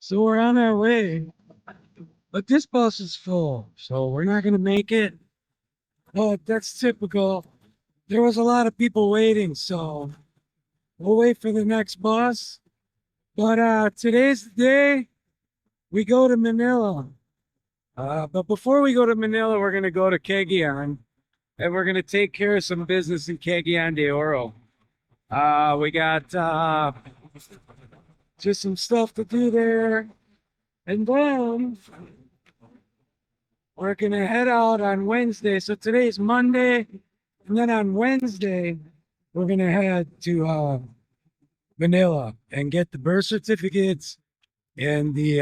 So we're on our way, but this bus is full, so we're not gonna make it. But that's typical. There was a lot of people waiting, so we'll wait for the next bus. But today's the day we go to Manila. But before we go to Manila, we're gonna go to Cagayan, and we're gonna take care of some business in Cagayan De Oro. We got just some stuff to do there, and then we're gonna head out on Wednesday. So today's Monday, and then on Wednesday, we're gonna head to Manila and get the birth certificates and the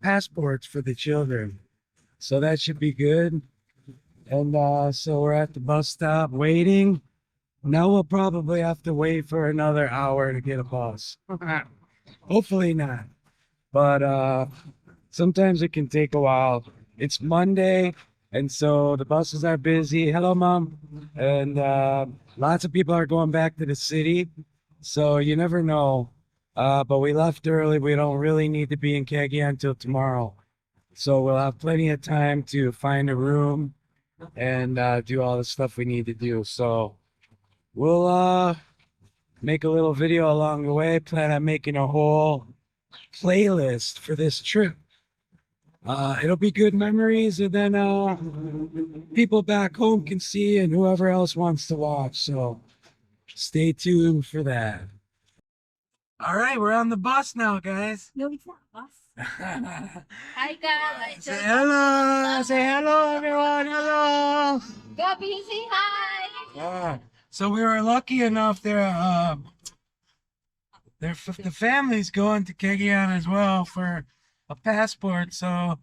passports for the children. So that should be good. And so we're at the bus stop waiting. Now we'll probably have to wait for another hour to get a bus. Hopefully not. But sometimes it can take a while. It's Monday, and so the buses are busy. Hello, Mom. And lots of people are going back to the city. So you never know. But we left early. We don't really need to be in Cagayan until tomorrow. So we'll have plenty of time to find a room and do all the stuff we need to do. So we'll make a little video along the way. Plan on making a whole playlist for this trip. It'll be good memories, and then people back home can see, and whoever else wants to watch. So stay tuned for that. All right, we're on the bus now, guys. No, it's not us. Hi guys. Say hello. Say hello, everyone. Hello. Gabby, say hi. So we were lucky enough there. The family's going to Cagayan as well for a passport, so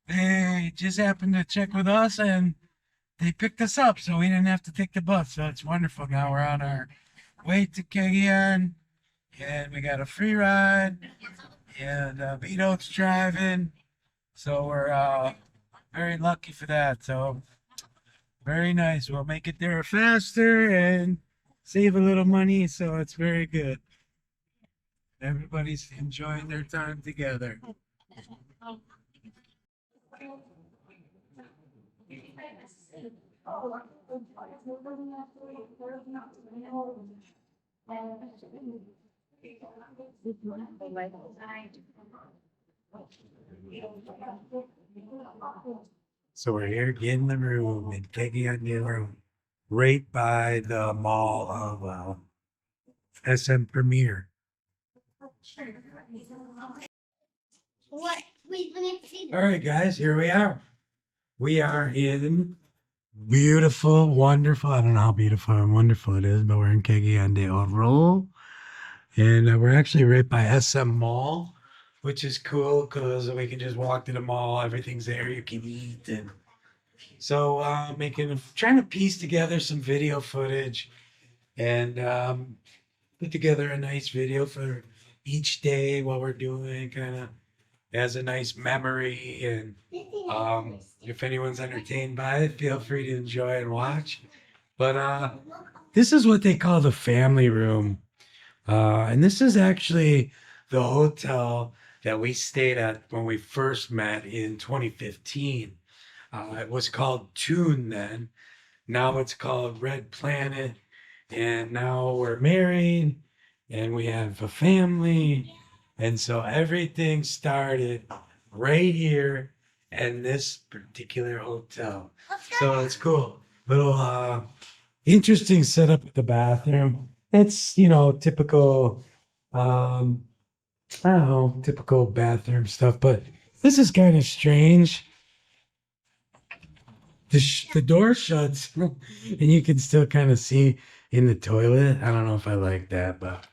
they just happened to check with us and they picked us up, so we didn't have to take the bus. So it's wonderful. Now we're on our way to Cagayan, and we got a free ride, and Vito's driving, so we're very lucky for that. So very nice. We'll make it there faster and save a little money, so it's very good. Everybody's enjoying their time together. So we're here getting the room in Cagayan De Oro, right by the mall of SM Premier. What? Wait, let me see. All right, guys, here we are. We are in beautiful, wonderful. I don't know how beautiful and wonderful it is, but we're in Cagayan De Oro. And we're actually right by SM Mall, which is cool because we can just walk to the mall. Everything's there. You can eat. And so trying to piece together some video footage and put together a nice video for each day, what we're doing, kind of as a nice memory. And if anyone's entertained by it, feel free to enjoy and watch. But this is what they call the family room. And this is actually the hotel that we stayed at when we first met in 2015. It was called Tune then. Now it's called Red Planet. And now we're married and we have a family. And so everything started right here in this particular hotel. So it's cool. Little interesting setup at the bathroom. It's, typical, I don't know, typical bathroom stuff, but this is kind of strange. The door shuts and you can still kind of see in the toilet. I don't know if I like that, but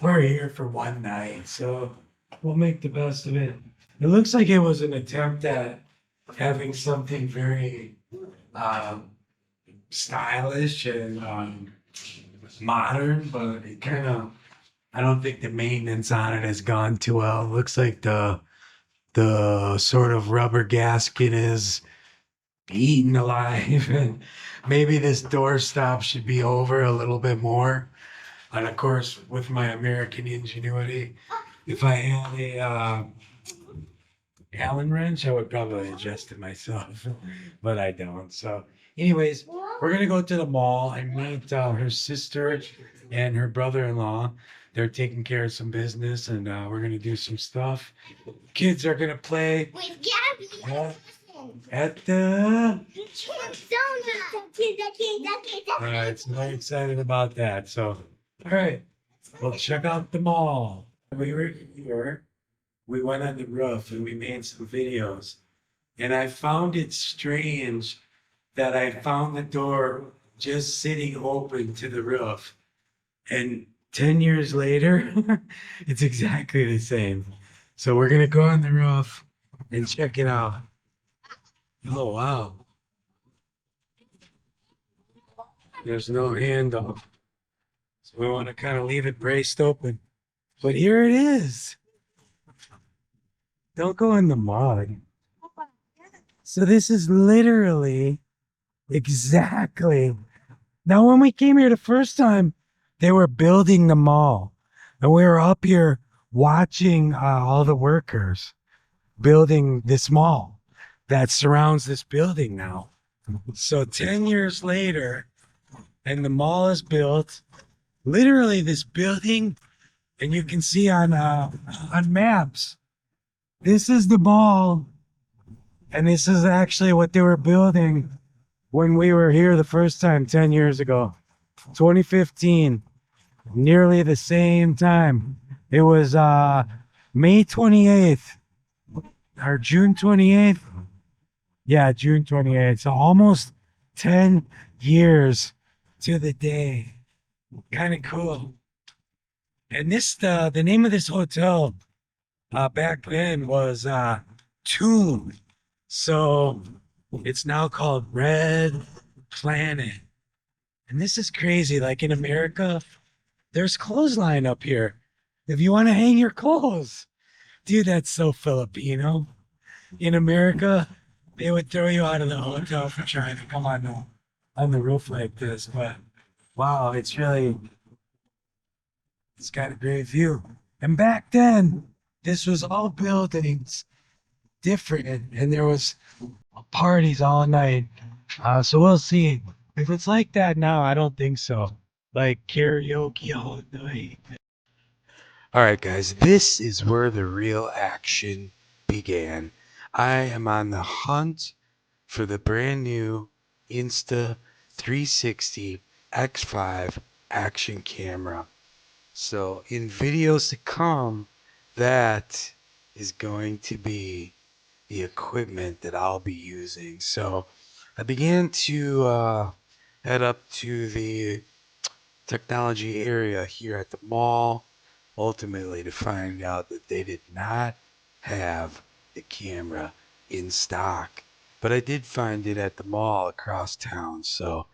we're here for one night, so we'll make the best of it. It looks like it was an attempt at having something very stylish and modern, but it kind of, I don't think the maintenance on it has gone too well. It looks like the sort of rubber gasket is eaten alive, and maybe this door stop should be over a little bit more. And of course, with my American ingenuity, If I had a Allen wrench, I would probably adjust it myself, but I don't. So, anyways, we're gonna go to the mall and meet her sister and her brother-in-law. They're taking care of some business, and we're gonna do some stuff. Kids are gonna play at the. All right, so very excited about that. So, all right, well, check out the mall. We were here. We went on the roof and we made some videos. And I found it strange that I found the door just sitting open to the roof. And 10 years later, it's exactly the same. So we're going to go on the roof and check it out. Oh, wow. There's no handle. So we want to kind of leave it braced open. But here it is. Don't go in the mud. So this is literally exactly. Now, when we came here the first time, they were building the mall, and we were up here watching all the workers building this mall that surrounds this building now. So 10 years later, and the mall is built. Literally, this building, and you can see on maps. This is the mall, and this is actually what they were building when we were here the first time 10 years ago, 2015, nearly the same time. It was May 28th or June 28th. Yeah, June 28th. So almost 10 years to the day. Kind of cool. And this, the name of this hotel back then was Tomb. So it's now called Red Planet. And this is crazy. Like in America, there's clothesline up here. If you want to hang your clothes. Dude, that's so Filipino. In America, they would throw you out of the hotel for trying to come on the roof like this. But wow, it's got a great view. And back then, this was all buildings different, and there was parties all night. So we'll see. If it's like that now, I don't think so. Like karaoke all night. All right, guys, this is where the real action began. I am on the hunt for the brand new Insta360 X5 action camera. So, in videos to come, that is going to be the equipment that I'll be using. So, I began to head up to the technology area here at the mall, ultimately to find out that they did not have the camera in stock. But I did find it at the mall across town. So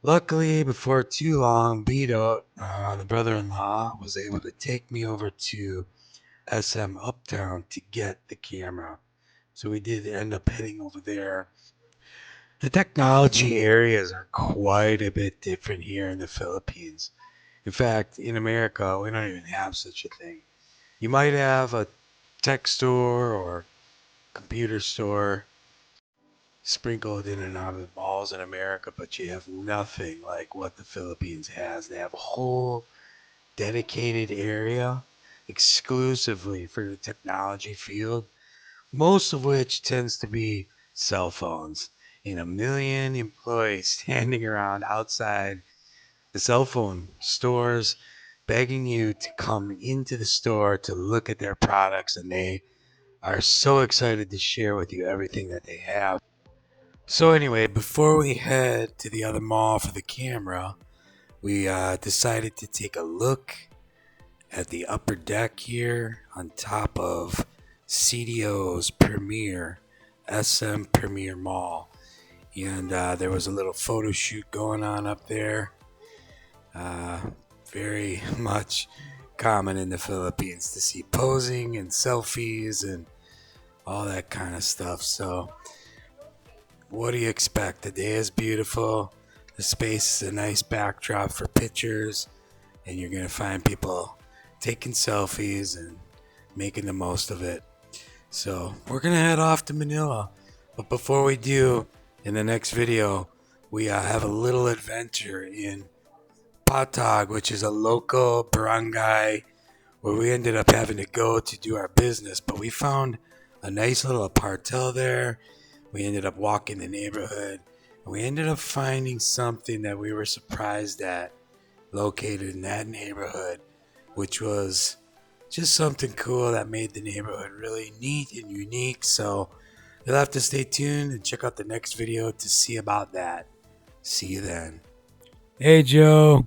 luckily, before too long, Beto, the brother-in-law, was able to take me over to SM Uptown to get the camera. So we did end up heading over there. The technology areas are quite a bit different here in the Philippines. In fact, in America, we don't even have such a thing. You might have a tech store or computer store sprinkled in and out of the malls in America, but you have nothing like what the Philippines has. They have a whole dedicated area exclusively for the technology field, most of which tends to be cell phones. And a million employees standing around outside the cell phone stores begging you to come into the store to look at their products, and they are so excited to share with you everything that they have. So anyway, before we head to the other mall for the camera, we decided to take a look at the upper deck here on top of CDO's Premier, SM Premier Mall. And there was a little photo shoot going on up there. Very much common in the Philippines to see posing and selfies and all that kind of stuff. So what do you expect? The day is beautiful. The space is a nice backdrop for pictures, and you're going to find people taking selfies and making the most of it. So we're gonna head off to Manila, but before we do, in the next video, we have a little adventure in Patag, which is a local barangay where we ended up having to go to do our business, but we found a nice little apartel there. We ended up walking the neighborhood, and we ended up finding something that we were surprised at located in that neighborhood, which was just something cool that made the neighborhood really neat and unique. So you'll have to stay tuned and check out the next video to see about that. See you then. Hey, Joe.